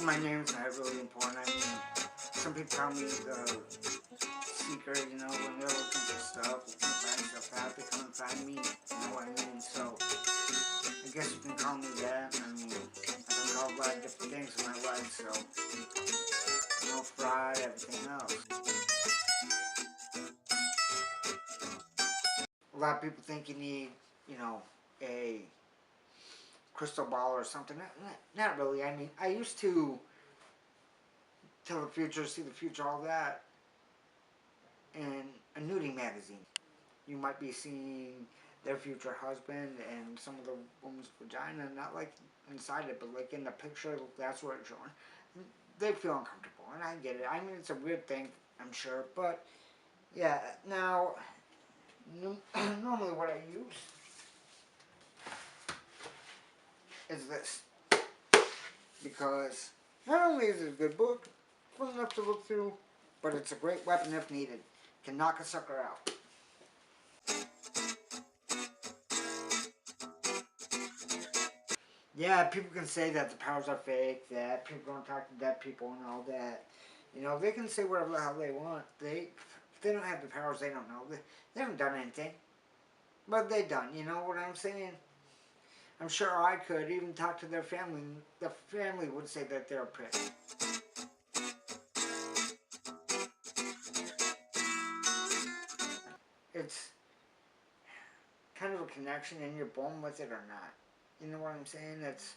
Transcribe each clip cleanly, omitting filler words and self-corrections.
my name's not really important. I mean, some people call me the seeker, you know, when they're looking for stuff, looking to find stuff out, they come and find me, you know what I mean? So, I guess you can call me that. I mean, I've been called a lot of different things in my life, so, you know, fraud, everything else. A lot of people think you need, you know, a crystal ball or something. Not really. I mean, I used to tell the future, see the future, all that, in a nudie magazine. You might be seeing their future husband and some of the woman's vagina, not like inside it, but like in the picture, that's what it's showing. They feel uncomfortable, and I get it. I mean, it's a weird thing, I'm sure, but yeah. Now, normally what I use is this, because not only is it a good book, fun enough to look through, but it's a great weapon if needed. Can knock a sucker out. Yeah, people can say that the powers are fake, that people don't talk to dead people and all that. You know, they can say whatever the hell they want. If they don't have the powers, they don't know. They haven't done anything. But they done, you know what I'm saying? I'm sure I could even talk to their family. The family would say that they're a prick. It's kind of a connection and you're born with it or not. You know what I'm saying? It's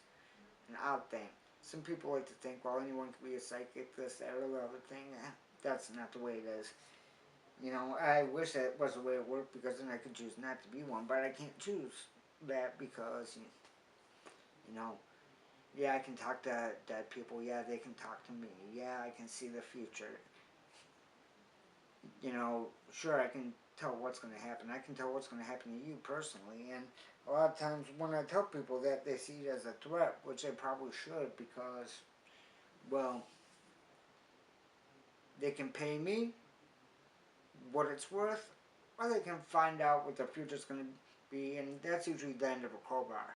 an odd thing. Some people like to think, well, anyone can be a psychic, this, that, or the other thing. That's not the way it is. You know, I wish that was the way it worked, because then I could choose not to be one, but I can't choose that because, you know, yeah, I can talk to dead people, yeah, they can talk to me, yeah, I can see the future. You know, sure, I can tell what's going to happen. I can tell what's going to happen to you personally, and a lot of times when I tell people that, they see it as a threat, which they probably should, because, well, they can pay me what it's worth, or they can find out what the future's going to be, and that's usually the end of a crowbar.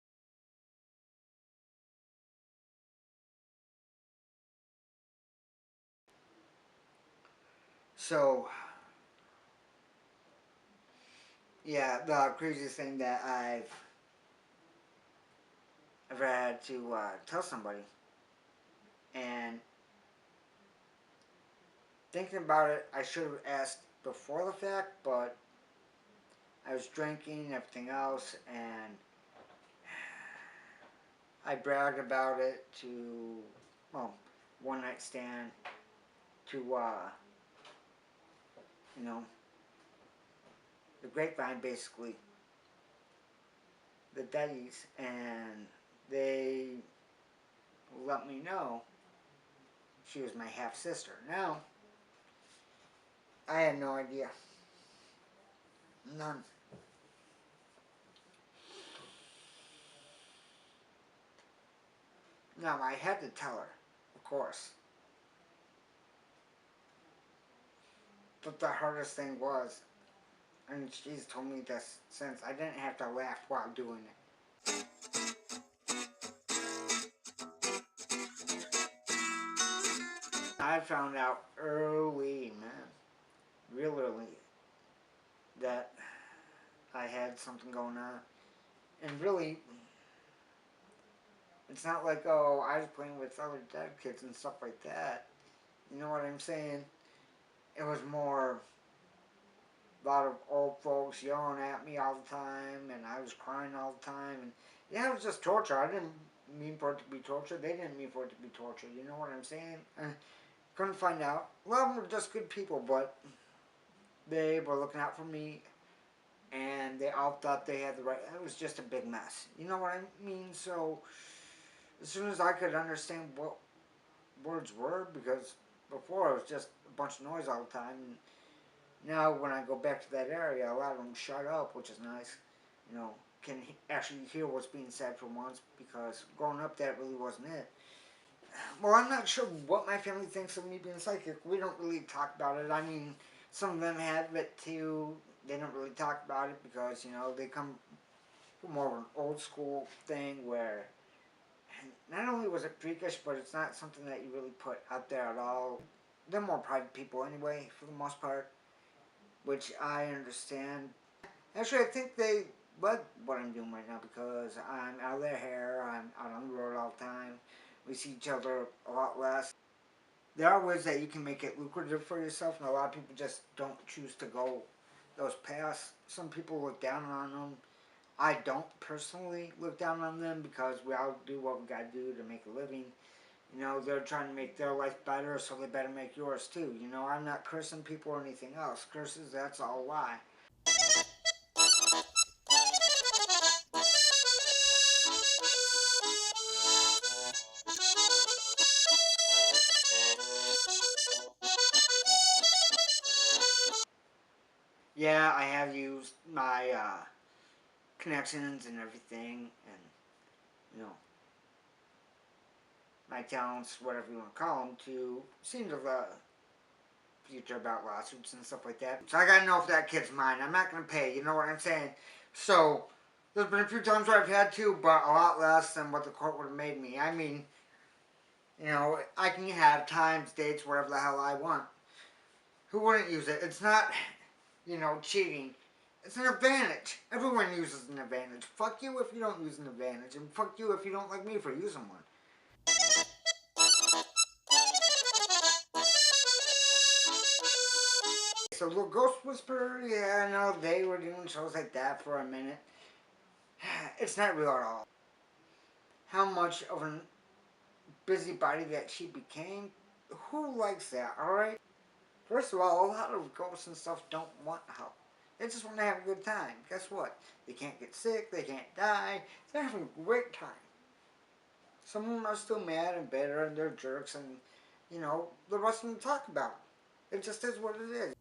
So, yeah, the craziest thing that I've ever had to tell somebody, and thinking about it, I should have asked before the fact, but I was drinking and everything else, and I bragged about it to, well, one night stand, to, you know, the grapevine, basically, the daddies, and they let me know she was my half sister. Now, I had no idea. None. Now, I had to tell her, of course. But the hardest thing was, and she's told me this since, I didn't have to laugh while doing it. I found out early, man, real early, that I had something going on. And really, it's not like, oh, I was playing with other dead kids and stuff like that. You know what I'm saying? It was more a lot of old folks yelling at me all the time, and I was crying all the time. And yeah, it was just torture. I didn't mean for it to be torture. They didn't mean for it to be torture. You know what I'm saying? Couldn't find out. A lot of them were just good people, but they were looking out for me, and they all thought they had the right. It was just a big mess. You know what I mean? So as soon as I could understand what words were, because before it was just a bunch of noise all the time, and now when I go back to that area, a lot of them shut up, which is nice. You know, can actually hear what's being said for once, because growing up that really wasn't it. Well, I'm not sure what my family thinks of me being psychic. We don't really talk about it. I mean, some of them have it too. They don't really talk about it because, you know, they come from more of an old school thing where not only was it freakish, but it's not something that you really put out there at all. They're more private people anyway, for the most part, which I understand. Actually, I think they love what I'm doing right now because I'm out of their hair, I'm out on the road all the time. We see each other a lot less. There are ways that you can make it lucrative for yourself, and a lot of people just don't choose to go those paths. Some people look down on them. I don't personally look down on them because we all do what we gotta do to make a living. You know, they're trying to make their life better, so they better make yours too. You know, I'm not cursing people or anything else. Curses, that's all lie. Yeah, I have used my connections and everything, and you know, my talents, whatever you want to call them, to seem to future about lawsuits and stuff like that. So I gotta know if that kid's mine. I'm not gonna pay. You know what I'm saying? So there's been a few times where I've had to, but a lot less than what the court would have made me. I mean, you know, I can have times, dates, whatever the hell I want. Who wouldn't use it? It's not, you know, cheating. It's an advantage. Everyone uses an advantage. Fuck you if you don't use an advantage, and fuck you if you don't like me for using one. So little Ghost Whisperer, yeah, I know they were doing shows like that for a minute. It's not real at all. How much of a busybody that she became? Who likes that, alright? First of all, a lot of ghosts and stuff don't want help. They just want to have a good time. Guess what? They can't get sick, they can't die. They're having a great time. Some of them are still mad and bitter and they're jerks and, you know, the rest of them talk about it. It just is what it is.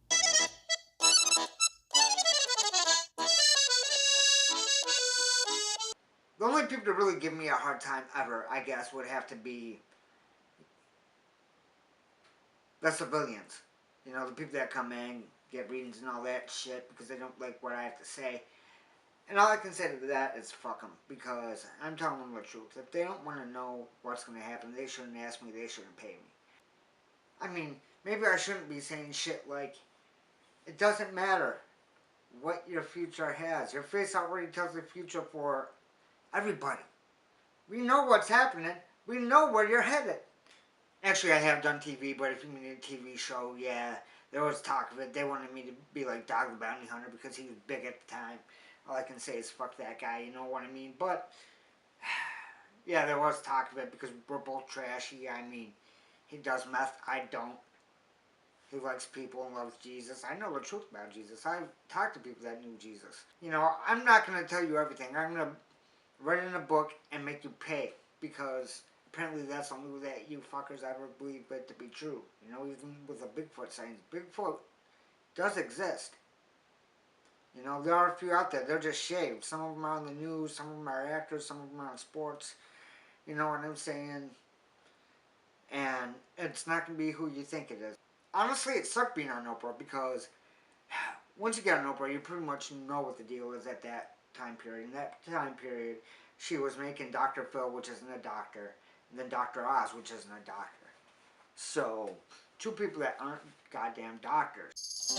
The only people to really give me a hard time ever, I guess, would have to be the civilians. You know, the people that come in, get readings and all that shit because they don't like what I have to say. And all I can say to that is fuck them, because I'm telling them the truth. If they don't want to know what's going to happen, they shouldn't ask me, they shouldn't pay me. I mean, maybe I shouldn't be saying shit like, it doesn't matter what your future has. Your face already tells the future for everybody. We know what's happening. We know where you're headed. Actually, I have done TV, but if you mean a TV show, yeah, there was talk of it. They wanted me to be like Dog the Bounty Hunter because he was big at the time. All I can say is fuck that guy, you know what I mean? But, yeah, there was talk of it because we're both trashy. I mean, he does meth, I don't. He likes people and loves Jesus. I know the truth about Jesus. I've talked to people that knew Jesus. You know, I'm not going to tell you everything. I'm going to write in a book and make you pay because apparently that's the only way that you fuckers ever believe it to be true. You know, even with the Bigfoot sightings. Bigfoot does exist. You know, there are a few out there. They're just shaved. Some of them are on the news. Some of them are actors. Some of them are on sports. You know what I'm saying? And it's not going to be who you think it is. Honestly, it sucked being on Oprah because once you get on Oprah, you pretty much know what the deal is at that time period. In that time period, she was making Dr. Phil, which isn't a doctor, and then Dr. Oz, which isn't a doctor. So, two people that aren't goddamn doctors.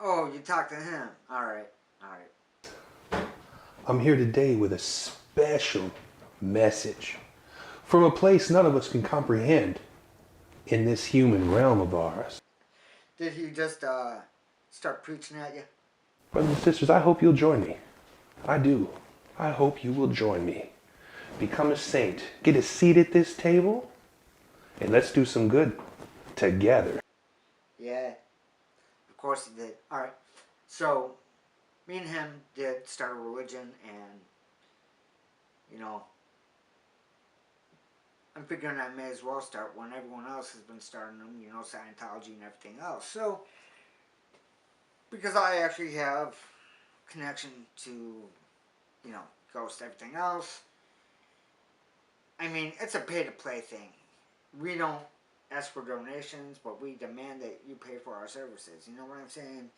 Oh, you talked to him. Alright, alright. I'm here today with a special message from a place none of us can comprehend in this human realm of ours. Did he just start preaching at you? Brothers and sisters, I hope you'll join me. I do. I hope you will join me. Become a saint. Get a seat at this table. And let's do some good together. Yeah, of course he did. Alright, so me and him did start a religion, and you know, I'm figuring I may as well start when everyone else has been starting them, you know, Scientology and everything else. So, because I actually have connection to, you know, ghosts, everything else, I mean, it's a pay-to-play thing. We don't ask for donations, but we demand that you pay for our services. You know what I'm saying?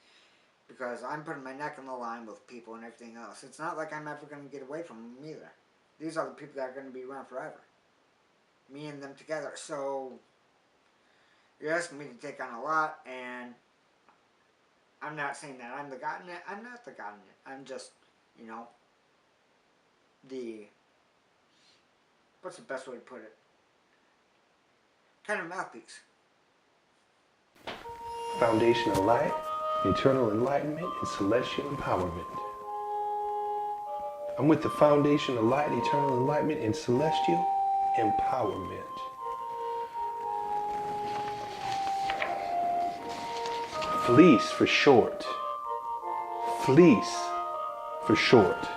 Because I'm putting my neck on the line with people and everything else. It's not like I'm ever going to get away from them either. These are the people that are going to be around forever. Me and them together. So, you're asking me to take on a lot, and I'm not saying that I'm the God in it. I'm not the God in it. I'm just, you know, what's the best way to put it? Kind of mouthpiece. Foundational light, eternal enlightenment, and celestial empowerment. I'm with the foundational light, eternal enlightenment, and celestial empowerment. Fleece for short. Fleece for short.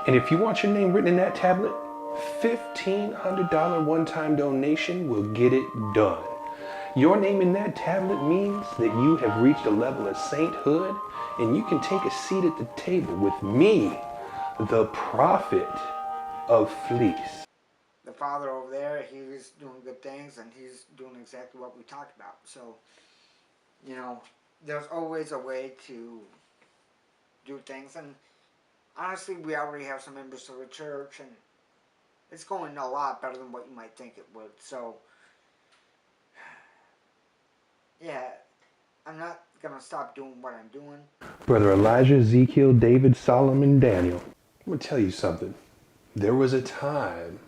And if you want your name written in that tablet, $1,500 one-time donation will get it done. Your name in that tablet means that you have reached a level of sainthood and you can take a seat at the table with me, the prophet of fleece. The father over there, he's doing good things and he's doing exactly what we talked about. So, you know, there's always a way to do things. And honestly, we already have some members of the church and it's going a lot better than what you might think it would. So, yeah, I'm not going to stop doing what I'm doing. Brother Elijah, Ezekiel, David, Solomon, Daniel. I'm going to tell you something. There was a time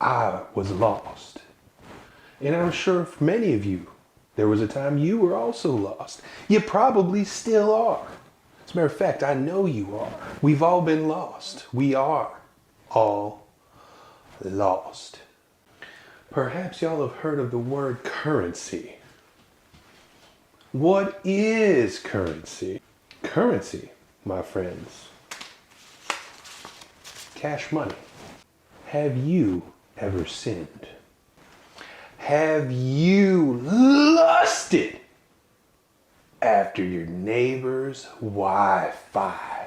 I was lost. And I'm sure for many of you, there was a time you were also lost. You probably still are. As a matter of fact, I know you are. We've all been lost. We are all lost. Perhaps y'all have heard of the word currency. What is currency? Currency, my friends. Cash money. Have you ever sinned? Have you lusted after your neighbor's Wi-Fi?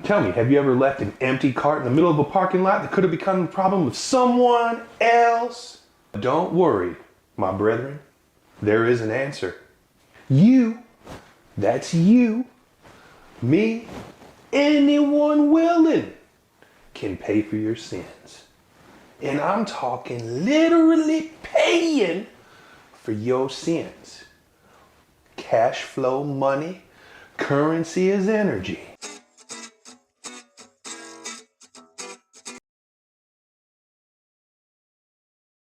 Tell me, have you ever left an empty cart in the middle of a parking lot that could have become the problem of someone else? Don't worry, my brethren. There is an answer. You, that's you, me, anyone willing can pay for your sins. And I'm talking literally paying for your sins. Cash flow money, currency is energy.